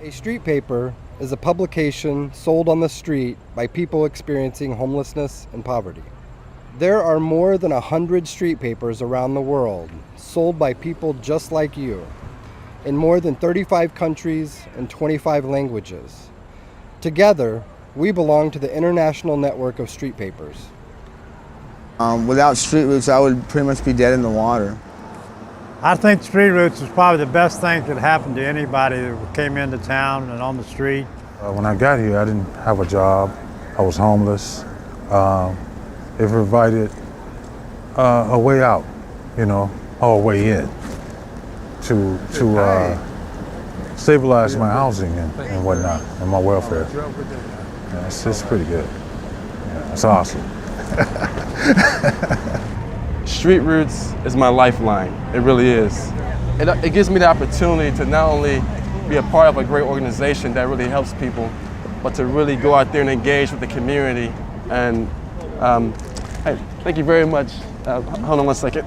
A street paper is a publication sold on the street by people experiencing homelessness and poverty. There are more than 100 street papers around the world sold by people just like you in more than 35 countries and 25 languages. Together, we belong to the international network of street papers. Without Street Roots, I would pretty much be dead in the water. I think Street Roots is probably the best thing that happened to anybody that came into town and on the street. When I got here, I didn't have a job. I was homeless. It provided a way out, or a way in to stabilize my housing and whatnot, and my welfare. Yeah, it's pretty good. Yeah, it's awesome. Street Roots is my lifeline. It really is. It gives me the opportunity to not only be a part of a great organization that really helps people, but to really go out there and engage with the community. And hey, thank you very much. Hold on one second.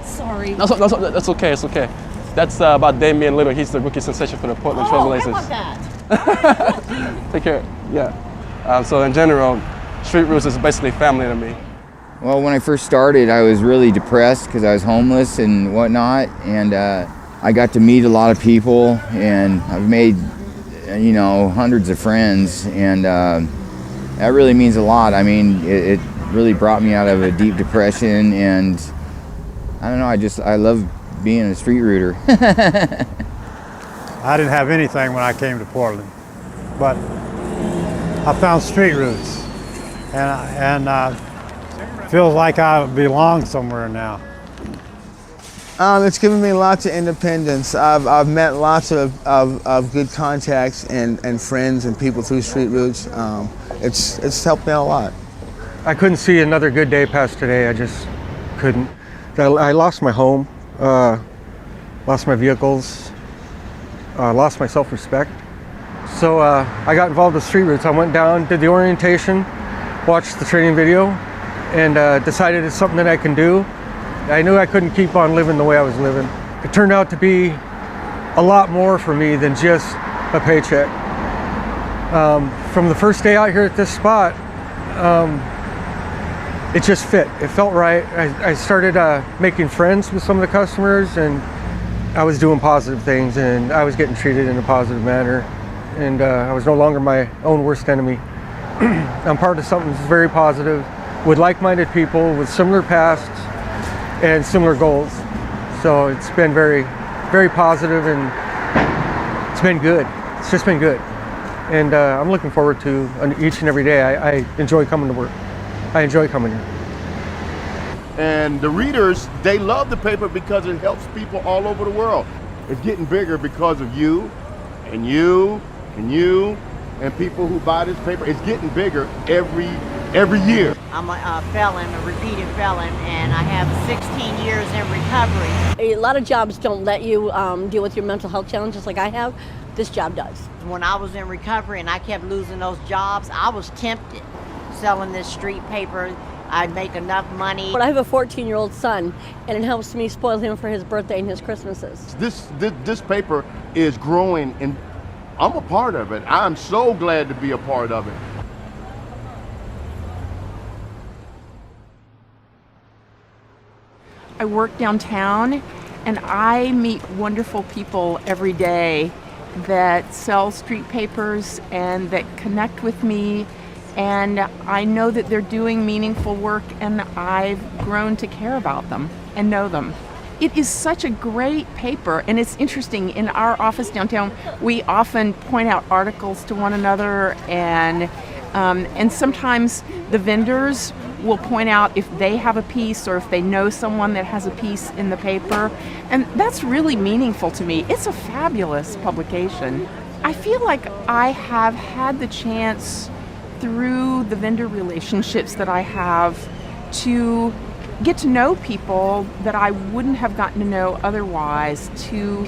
Sorry. That's okay. It's okay. That's about Damian Lillard. He's the rookie sensation for the Portland Trailblazers. How about that? Take care. Yeah. So in general, Street Roots is basically family to me. Well, when I first started, I was really depressed because I was homeless and whatnot, and I got to meet a lot of people, and I've made, hundreds of friends, and that really means a lot. I mean, it really brought me out of a deep depression, and I don't know, I love being a street rooter. I didn't have anything when I came to Portland, but I found Street Roots, and feels like I belong somewhere now. It's given me lots of independence. I've met lots of good contacts and friends and people through Street Roots. It's helped me out a lot. I couldn't see another good day past today. I just couldn't. I lost my home, lost my vehicles, lost my self-respect. So I got involved with Street Roots. I went down, did the orientation, watched the training video, and decided it's something that I can do. I knew I couldn't keep on living the way I was living. It turned out to be a lot more for me than just a paycheck. From the first day out here at this spot, it just fit. It felt right. I started making friends with some of the customers, and I was doing positive things, and I was getting treated in a positive manner, and I was no longer my own worst enemy. I'm part of something that's very positive, with like-minded people with similar pasts and similar goals. So it's been very, very positive, and it's been good. It's just been good. And I'm looking forward to each and every day. I enjoy coming to work. I enjoy coming here. And the readers, they love the paper because it helps people all over the world. It's getting bigger because of you, and you, and you, and people who buy this paper. It's getting bigger every year. I'm a felon, a repeated felon, and I have 16 years in recovery. A lot of jobs don't let you deal with your mental health challenges like I have. This job does. When I was in recovery and I kept losing those jobs, I was tempted selling this street paper. I'd make enough money. But I have a 14-year-old son, and it helps me spoil him for his birthday and his Christmases. This paper is growing, and I'm a part of it. I'm so glad to be a part of it. I work downtown, and I meet wonderful people every day that sell street papers and that connect with me, and I know that they're doing meaningful work, and I've grown to care about them and know them. It is such a great paper, and it's interesting. In our office downtown, we often point out articles to one another, and sometimes the vendors will point out if they have a piece or if they know someone that has a piece in the paper, and that's really meaningful to me. It's a fabulous publication. I feel like I have had the chance through the vendor relationships that I have to get to know people that I wouldn't have gotten to know otherwise, to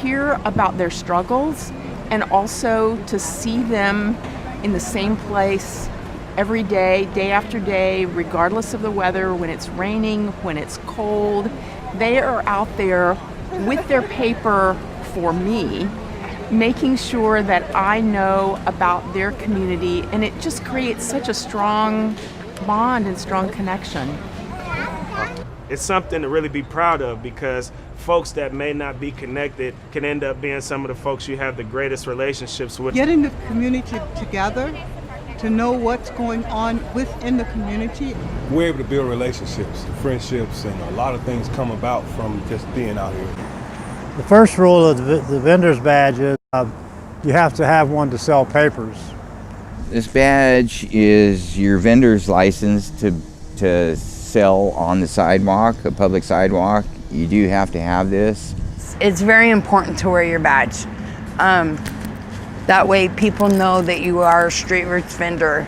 hear about their struggles, and also to see them in the same place every day, day after day, regardless of the weather, when it's raining, when it's cold. They are out there with their paper for me, making sure that I know about their community, and it just creates such a strong bond and strong connection. It's something to really be proud of, because folks that may not be connected can end up being some of the folks you have the greatest relationships with. Getting the community together to know what's going on within the community. We're able to build relationships, friendships, and a lot of things come about from just being out here. The first rule of the vendor's badge is you have to have one to sell papers. This badge is your vendor's license to sell on the sidewalk, a public sidewalk. You do have to have this. It's very important to wear your badge. That way people know that you are a Street Roots vendor.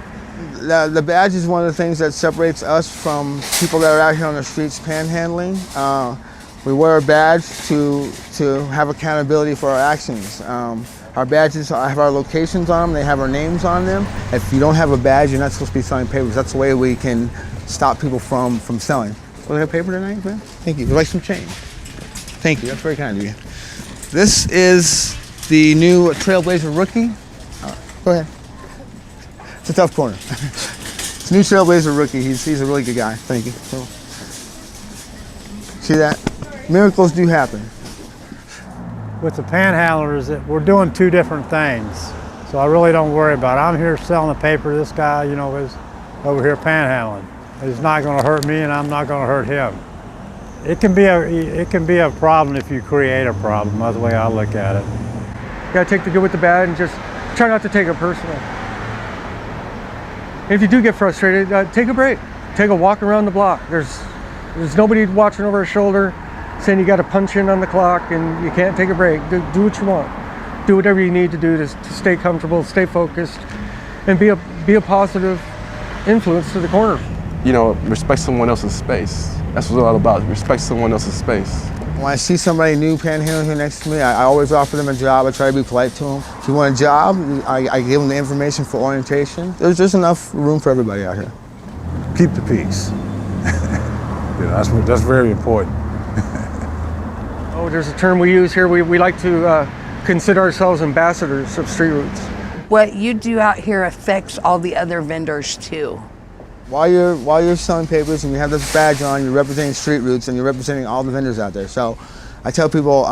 The badge is one of the things that separates us from people that are out here on the streets panhandling. We wear a badge to have accountability for our actions. Our badges have our locations on them, they have our names on them. If you don't have a badge, you're not supposed to be selling papers. That's the way we can stop people from selling. Do you have paper tonight, man? Thank you. Would you like some change? Thank you, that's very kind of you. This is the new Trailblazer rookie. Go ahead. It's a tough corner. It's a new Trailblazer rookie. He's a really good guy. Thank you. So, see that? Miracles do happen. With the panhandlers, we're doing two different things. So I really don't worry about it. I'm here selling the paper. This guy, you know, is over here panhandling. He's not going to hurt me, and I'm not going to hurt him. It can be a problem if you create a problem. That's the way I look at it. You gotta take the good with the bad and just try not to take it personal. If you do get frustrated, take a break. Take a walk around the block. There's nobody watching over his shoulder saying you got to punch in on the clock and you can't take a break. Do what you want. Do whatever you need to do to stay comfortable, stay focused, and be a positive influence to the corner. You know, respect someone else's space. That's what it's all about. Respect someone else's space. When I see somebody new panhandling here next to me, I always offer them a job. I try to be polite to them. If you want a job, I give them the information for orientation. There's enough room for everybody out here. Keep the peace. That's very important. Oh, there's a term we use here. We like to consider ourselves ambassadors of Street Roots. What you do out here affects all the other vendors too. While you're selling papers and you have this badge on, you're representing Street Roots and you're representing all the vendors out there. So I tell people,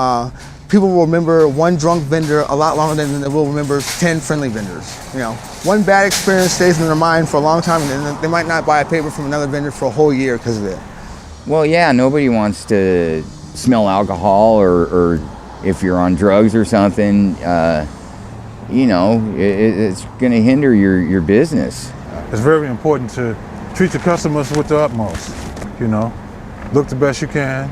people will remember one drunk vendor a lot longer than they will remember 10 friendly vendors. You know, one bad experience stays in their mind for a long time, and they might not buy a paper from another vendor for a whole year because of it. Well, yeah, nobody wants to smell alcohol or if you're on drugs or something, you know, it's going to hinder your business. It's very important to treat your customers with the utmost, you know. Look the best you can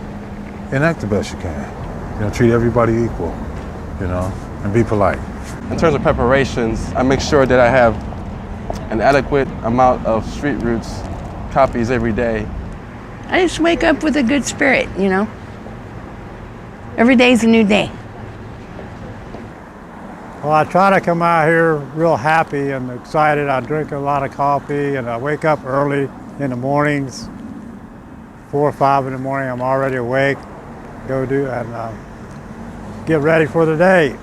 and act the best you can. You know, treat everybody equal, you know, and be polite. In terms of preparations, I make sure that I have an adequate amount of Street Roots copies every day. I just wake up with a good spirit, you know. Every day's a new day. Well, I try to come out here real happy and excited. I drink a lot of coffee and I wake up early in the mornings, 4 or 5 in the morning. I'm already awake, go do and get ready for the day.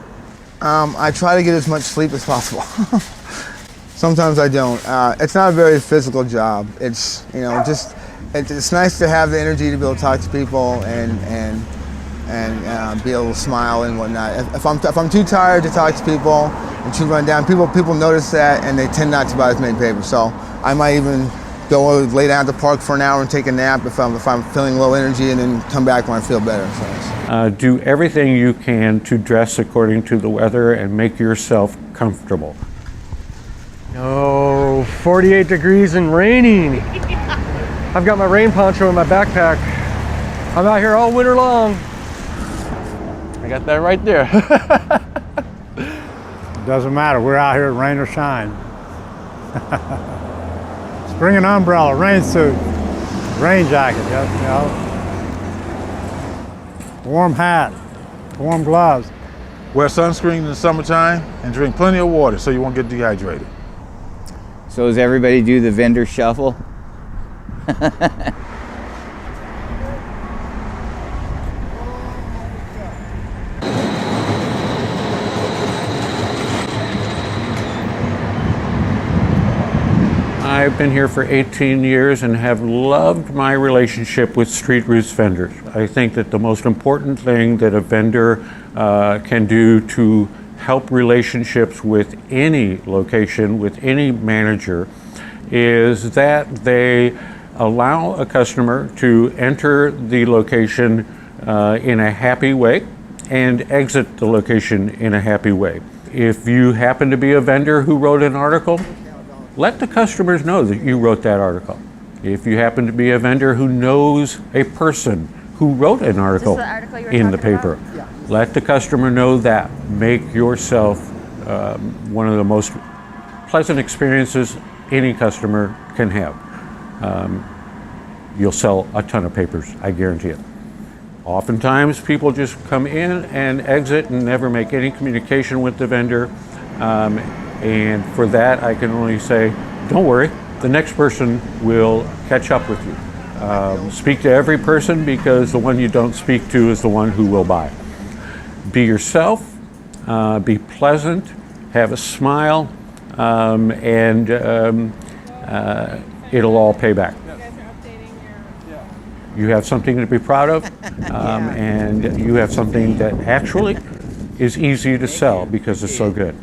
I try to get as much sleep as possible. Sometimes I don't. It's not a very physical job. It's, you know, just it's nice to have the energy to be able to talk to people and be able to smile and whatnot. If I'm too tired to talk to people and too run down, people notice that and they tend not to buy as many papers. So I might even go lay down at the park for an hour and take a nap if I'm feeling low energy, and then come back when I feel better. So. Do everything you can to dress according to the weather and make yourself comfortable. No, 48 degrees and raining. I've got my rain poncho in my backpack. I'm out here all winter long. I got that right there. It doesn't matter. We're out here, rain or shine. Bring an umbrella, rain suit, rain jacket, you know. Warm hat, warm gloves. Wear sunscreen in the summertime and drink plenty of water so you won't get dehydrated. So does everybody do the vendor shuffle? I've been here for 18 years and have loved my relationship with Street Roots vendors. I think that the most important thing that a vendor can do to help relationships with any location, with any manager, is that they allow a customer to enter the location in a happy way and exit the location in a happy way. If you happen to be a vendor who wrote an article, let the customers know that you wrote that article. If you happen to be a vendor who knows a person who wrote an article in the paper, let the customer know that. Make yourself one of the most pleasant experiences any customer can have. You'll sell a ton of papers, I guarantee it. Oftentimes people just come in and exit and never make any communication with the vendor. And for that, I can only say, don't worry, the next person will catch up with you. Speak to every person, because the one you don't speak to is the one who will buy. Be yourself, be pleasant, have a smile, and it'll all pay back. You have something to be proud of, and you have something that actually is easy to sell because it's so good.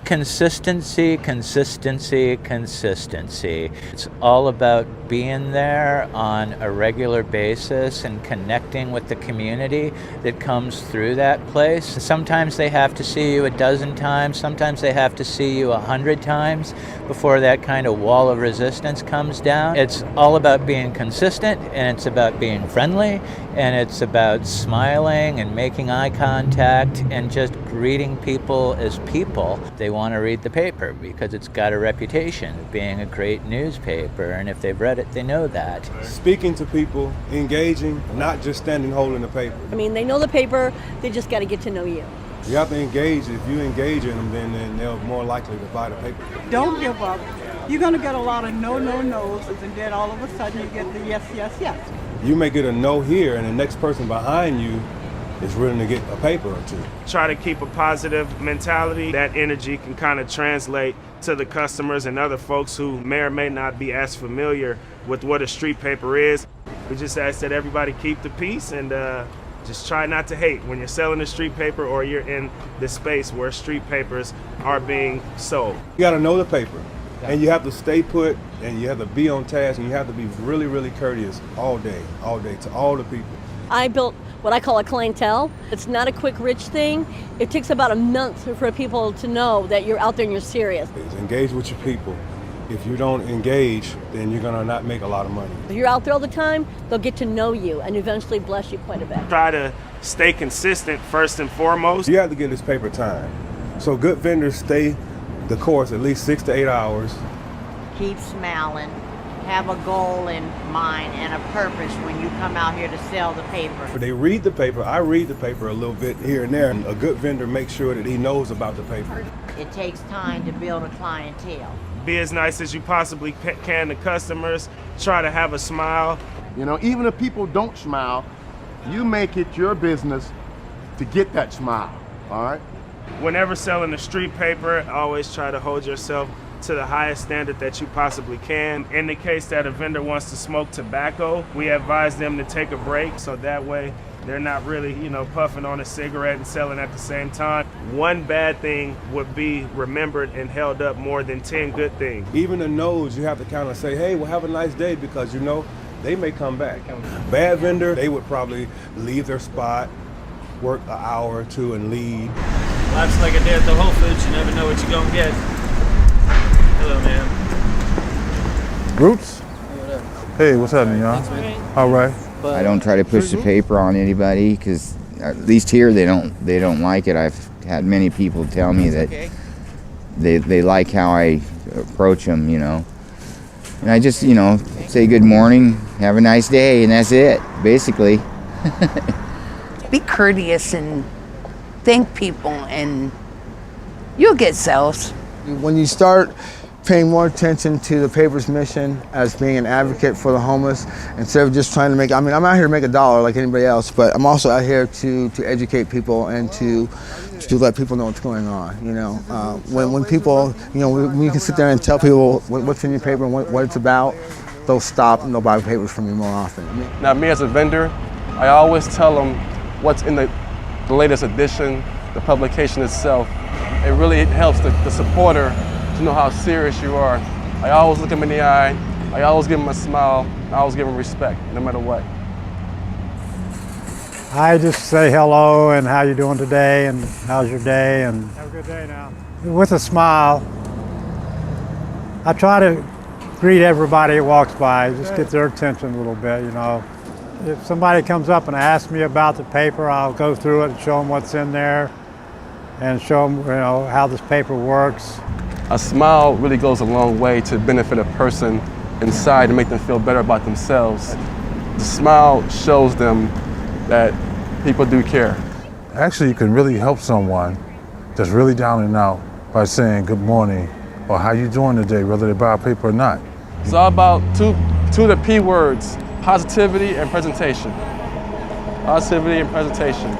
Consistency, consistency, consistency. It's all about being there on a regular basis and connecting with the community that comes through that place. Sometimes they have to see you a dozen times, sometimes they have to see you 100 times before that kind of wall of resistance comes down. It's all about being consistent, and it's about being friendly, and it's about smiling and making eye contact and just greeting people as people. They want to read the paper because it's got a reputation of being a great newspaper, and if they've read it, they know that. Speaking to people, engaging, not just standing holding the paper. I mean, they know the paper, they just got to get to know you. You have to engage. If you engage in them, then they're more likely to buy the paper. Don't give up. You're going to get a lot of no, no, no's, and then all of a sudden you get the yes, yes, yes. You may get a no here, and the next person behind you is willing to get a paper or two. Try to keep a positive mentality. That energy can kind of translate to the customers and other folks who may or may not be as familiar with what a street paper is. We just ask that everybody keep the peace and just try not to hate when you're selling a street paper or you're in the space where street papers are being sold. You got to know the paper, and you have to stay put, and you have to be on task, and you have to be really, really courteous all day to all the people. I built what I call a clientele. It's not a quick rich thing. It takes about a month for people to know that you're out there and you're serious. Engage with your people. If you don't engage, then you're gonna not make a lot of money. If you're out there all the time, they'll get to know you and eventually bless you quite a bit. Try to stay consistent first and foremost. You have to give this paper time. So good vendors stay the course at least 6 to 8 hours. Keep smiling. Have a goal in mind and a purpose when you come out here to sell the paper. They read the paper. I read the paper a little bit here and there. A good vendor makes sure that he knows about the paper. It takes time to build a clientele. Be as nice as you possibly can to customers. Try to have a smile. You know, even if people don't smile, you make it your business to get that smile, all right? Whenever selling a street paper, always try to hold yourself to the highest standard that you possibly can. In the case that a vendor wants to smoke tobacco, we advise them to take a break so that way they're not really, puffing on a cigarette and selling at the same time. One bad thing would be remembered and held up more than 10 good things. Even the no's, you have to kind of say, hey, well, have a nice day, because they may come back. Bad vendor, they would probably leave their spot, work an hour or two and leave. Life's like a day at the Whole Foods, you never know what you're gonna get. Hello, man. Roots? Hey, what's happening, y'all? All right. I don't try to push the paper on anybody, because at least here they don't like it. I've had many people tell me that they like how I approach them, And I just, say good morning, have a nice day, and that's it, basically. Be courteous and thank people, and you'll get sales. When you start paying more attention to the paper's mission as being an advocate for the homeless instead of just trying to make, I mean, I'm out here to make a dollar like anybody else, but I'm also out here to educate people and to let people know what's going on, you know. When people, you know, when you can sit there and tell people what's in your paper and what it's about, they'll stop and they'll buy papers from you more often. Now, me as a vendor, I always tell them what's in the latest edition, the publication itself. It really helps the supporter to know how serious you are. I always look them in the eye, I always give them a smile, I always give them respect, no matter what. I just say hello and how you doing today and how's your day and have a good day now. With a smile. I try to greet everybody that walks by, just get their attention a little bit, you know. If somebody comes up and asks me about the paper, I'll go through it and show them what's in there and show them, you know, how this paper works. A smile really goes a long way to benefit a person inside and make them feel better about themselves. The smile shows them that people do care. Actually, you can really help someone that's really down and out by saying good morning or how you doing today, whether they buy a paper or not. It's all about two of the P words, positivity and presentation. Positivity and presentation.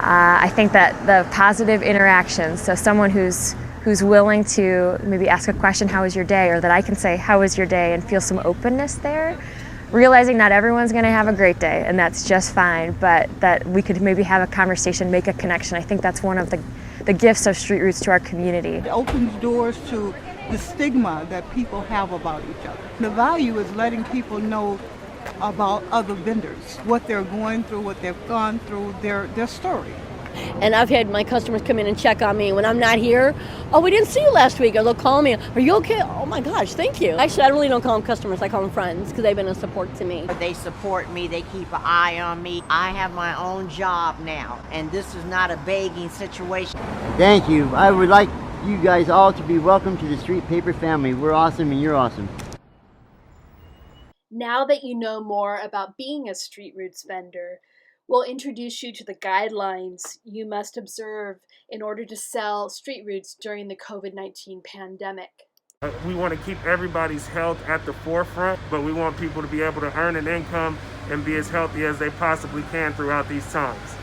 I think that the positive interactions, so someone who's willing to maybe ask a question, how was your day? Or that I can say, how was your day? And feel some openness there. Realizing not everyone's gonna have a great day and that's just fine, but that we could maybe have a conversation, make a connection. I think that's one of the gifts of Street Roots to our community. It opens doors to the stigma that people have about each other. The value is letting people know about other vendors, what they're going through, what they've gone through, their story. And I've had my customers come in and check on me when I'm not here. Oh, we didn't see you last week. Or they'll call me, are you okay? Oh my gosh, thank you. Actually, I really don't call them customers, I call them friends because they've been a support to me. They support me, they keep an eye on me. I have my own job now, and this is not a begging situation. Thank you. I would like you guys all to be welcome to the Street Paper family. We're awesome and you're awesome. Now that you know more about being a Street Roots vendor, we'll introduce you to the guidelines you must observe in order to sell Street Roots during the COVID-19 pandemic. We want to keep everybody's health at the forefront, but we want people to be able to earn an income and be as healthy as they possibly can throughout these times.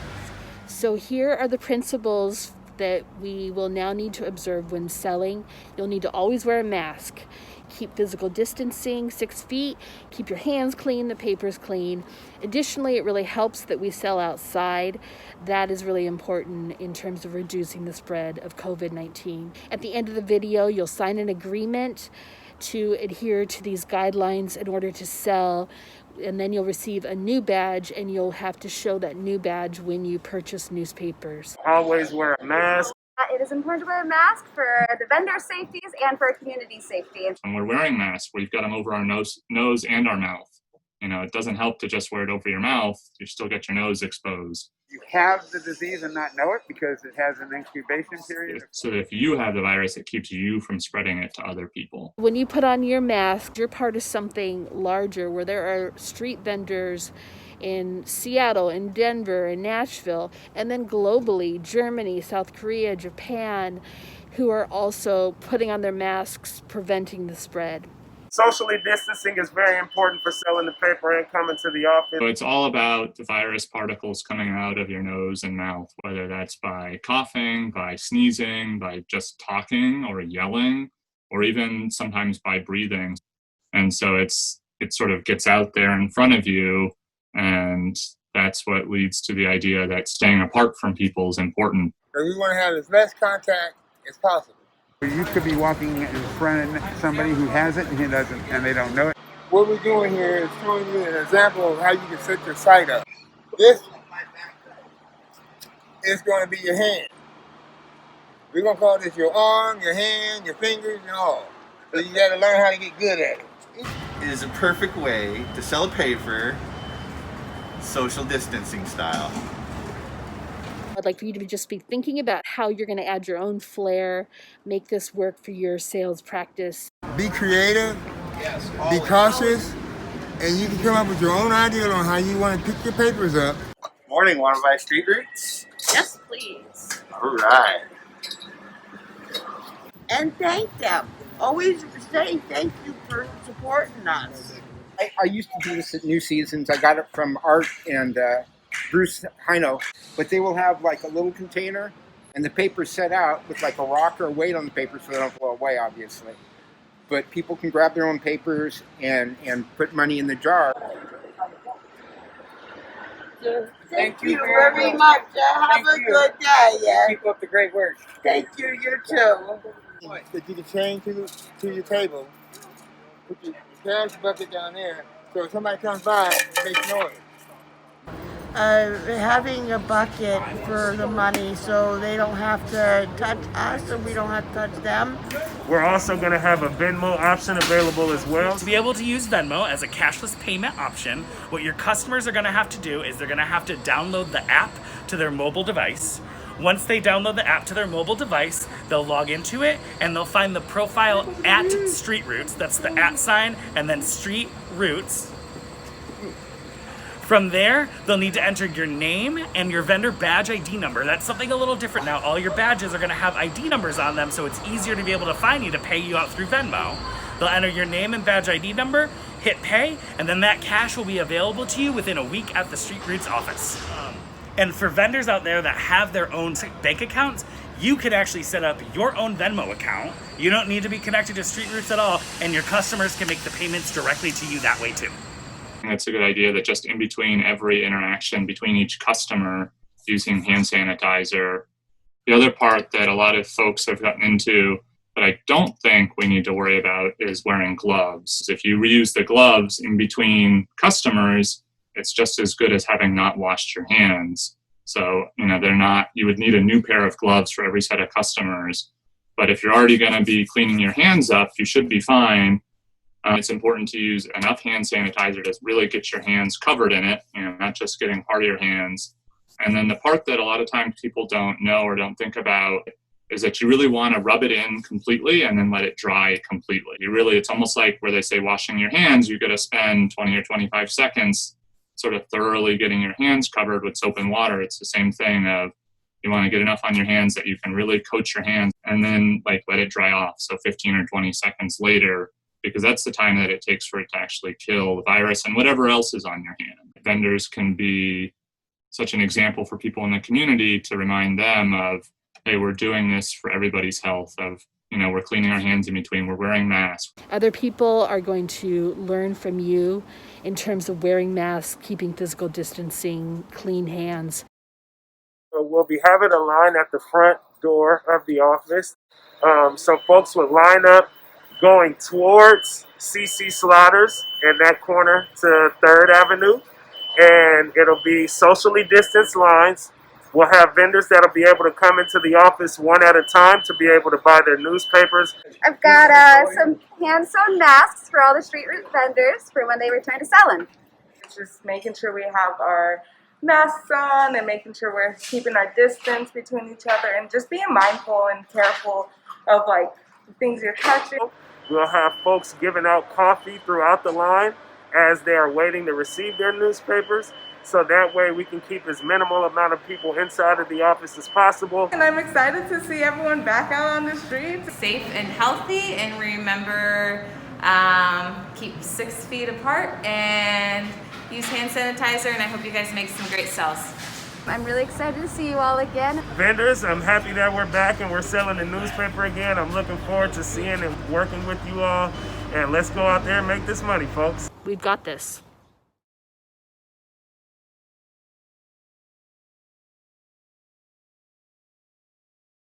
So here are the principles that we will now need to observe when selling. You'll need to always wear a mask. Keep physical distancing, 6 feet, keep your hands clean, the paper's clean. Additionally, it really helps that we sell outside. That is really important in terms of reducing the spread of COVID-19. At the end of the video, you'll sign an agreement to adhere to these guidelines in order to sell, and then you'll receive a new badge and you'll have to show that new badge when you purchase newspapers. Always wear a mask. It is important to wear a mask for the vendor's safeties and for community safety. When we're wearing masks, we've got them over our nose and our mouth. You know, it doesn't help to just wear it over your mouth. You still get your nose exposed. You have the disease and not know it because it has an incubation period. So if you have the virus, it keeps you from spreading it to other people. When you put on your mask, you're part of something larger where there are street vendors in Seattle, in Denver, in Nashville, and then globally, Germany, South Korea, Japan, who are also putting on their masks, preventing the spread. Socially distancing is very important for selling the paper and coming to the office. So it's all about the virus particles coming out of your nose and mouth, whether that's by coughing, by sneezing, by just talking or yelling, or even sometimes by breathing. And so it sort of gets out there in front of you. And that's what leads to the idea that staying apart from people is important. So we want to have as less contact as possible. You could be walking in front of somebody who has it and he doesn't, and they don't know it. What we're doing here is showing you an example of how you can set your site up. This is going to be your hand. We're going to call this your arm, your hand, your fingers, and all. So you got to learn how to get good at it. It is a perfect way to sell paper social distancing style. I'd like for you to just be thinking about how you're going to add your own flair, make this work for your sales practice. Be creative, be cautious, and you can come up with your own idea on how you want to pick your papers up. Morning, want to buy Street Roots? Yes, please. All right. and thank them. Always say thank you for supporting us. I used to do this at New Seasons. I got it from Art and Bruce Hino. But they will have like a little container and the paper's set out with like a rock or a weight on the paper so they don't blow away, obviously. But people can grab their own papers and put money in the jar. Thank you very much. Have a good day. Yeah. Keep up the great work. Thank you. You too. That you can chain to your table. Put your cash bucket down there, so if somebody comes by, it makes noise. Having a bucket for the money so they don't have to touch us and we don't have to touch them. We're also going to have a Venmo option available as well. To be able to use Venmo as a cashless payment option, what your customers are going to have to do is they're going to have to download the app to their mobile device. Once they download the app to their mobile device, they'll log into it and they'll find the profile at Street Roots. That's the @ sign and then Street Roots. From there, they'll need to enter your name and your vendor badge ID number. That's something a little different now. All your badges are gonna have ID numbers on them, so it's easier to be able to find you to pay you out through Venmo. They'll enter your name and badge ID number, hit pay, and then that cash will be available to you within a week at the Street Roots office. And for vendors out there that have their own bank accounts, you can actually set up your own Venmo account. You don't need to be connected to Street Roots at all, and your customers can make the payments directly to you that way too. It's a good idea that just in between every interaction between each customer, using hand sanitizer. The other part that a lot of folks have gotten into that I don't think we need to worry about is wearing gloves. If you reuse the gloves in between customers, it's just as good as having not washed your hands. So, you would need a new pair of gloves for every set of customers. But if you're already going to be cleaning your hands up, you should be fine. It's important to use enough hand sanitizer to really get your hands covered in it, not just getting part of your hands. And then the part that a lot of times people don't know or don't think about is that you really want to rub it in completely and then let it dry completely. It's almost like where they say washing your hands, you're going to spend 20 or 25 seconds sort of thoroughly getting your hands covered with soap and water. It's the same thing of you want to get enough on your hands that you can really coat your hands and then let it dry off. So 15 or 20 seconds later, because that's the time that it takes for it to actually kill the virus and whatever else is on your hand. Vendors can be such an example for people in the community to remind them of, hey, we're doing this for everybody's health, of, we're cleaning our hands in between, we're wearing masks. Other people are going to learn from you in terms of wearing masks, keeping physical distancing, clean hands. So we'll be having a line at the front door of the office. So folks will line up going towards CC Slaughters in that corner to 3rd Avenue. And it'll be socially distanced lines. We'll have vendors that'll be able to come into the office one at a time to be able to buy their newspapers. I've got some hand-sewn masks for all the Street Root vendors for when they return to selling. It's just making sure we have our masks on and making sure we're keeping our distance between each other and just being mindful and careful of the things you're touching. We'll have folks giving out coffee throughout the line as they are waiting to receive their newspapers. So that way we can keep as minimal amount of people inside of the office as possible. And I'm excited to see everyone back out on the streets. Safe and healthy, and remember, keep 6 feet apart and use hand sanitizer, and I hope you guys make some great sales. I'm really excited to see you all again. Vendors, I'm happy that we're back and we're selling the newspaper again. I'm looking forward to seeing and working with you all. And let's go out there and make this money, folks. We've got this.